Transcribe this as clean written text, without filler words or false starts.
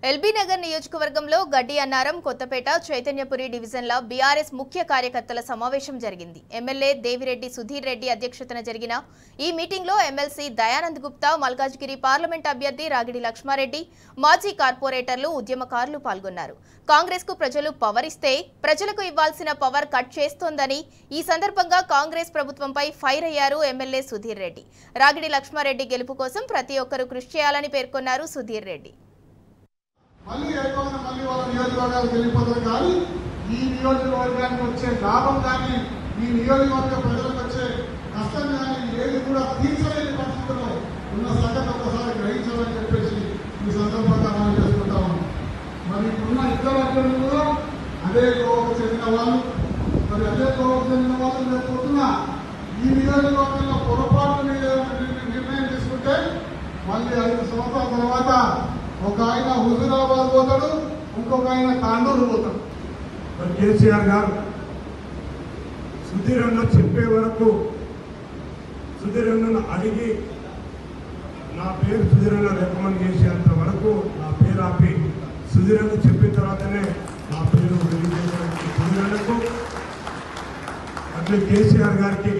LB Nagar నియోజకవర్గంలో గడ్డి అన్నారం కొత్తపేట చైతన్యపురి డివిజన్ల బీఆర్ఎస్ ముఖ్య కార్యకర్తల సమావేశం జరిగింది. ఎమ్మెల్యే దేవిరెడ్డి సుధీర్ రెడ్డి అధ్యక్షతన జరిగిన ఈ మీటింగ్ లో ఎమ్మెల్సీ దయానంద్ గుప్తా, మల్కాజ్గిరి పార్లమెంట్ అభ్యర్థి రాగిడి లక్ష్మారెడ్డి, మాజీ కార్పొరేటర్లు, ఉద్యమకారులు పాల్గొన్నారు. కాంగ్రెస్ కు ప్రజలు పవర్ ఇస్తే ప్రజలకు ఇవ్వాల్సిన పవర్ కట్ చేస్తోందని ఈ సందర్భంగా కాంగ్రెస్ ప్రభుత్వంపై ఫైర్ అయ్యారు ఎమ్మెల్యే సుధీర్ రెడ్డి. రాగిడి లక్ష్మారెడ్డి గెలుపు కోసం ప్రతి ఒక్కరూ కృషి చేయాలని పేర్కొన్నారు సుధీర్ రెడ్డి. మళ్ళీ వాళ్ళ నియోజకవర్గాలకు వెళ్ళిపోతారు కానీ ఈ నియోజకవర్గానికి వచ్చే లాభం కానీ ఈ నియోజకవర్గ ప్రజలకు వచ్చే కష్టం కానీ ఏది కూడా తీర్చలేని పరిస్థితుల్లో ఉన్న సంగతి ఒకసారి గ్రహించాలని చెప్పేసి ఈ సందర్భంగా మనం చేసుకుంటాము. మరి ఇప్పుడున్న ఇద్దరు అభ్యర్థులు కూడా అదే కోవకు చెందిన వాళ్ళు, మరి అదే కోవకు చెందిన వాళ్ళు లేకపోతున్నా ఈ నియోజకవర్గంలో పొరపాటు నిర్ణయం తీసుకుంటే మళ్ళీ 5 సంవత్సరాల తర్వాత ఒక ఆయన హుజూరాబాద్ పోతాడు, ఇంకొక ఆయన తాండూరు పోతాడు. మరి కేసీఆర్ గారు సుధీరన్న చెప్పే వరకు సుధీరన్నను అడిగి నా పేరు సుధీరన్న రికమెండ్ చేసేంత వరకు నా పేరు ఆపి సుధీరన్న చెప్పిన తర్వాతనే నా పేరు సుధీరన్నకు అట్లే కేసీఆర్ గారికి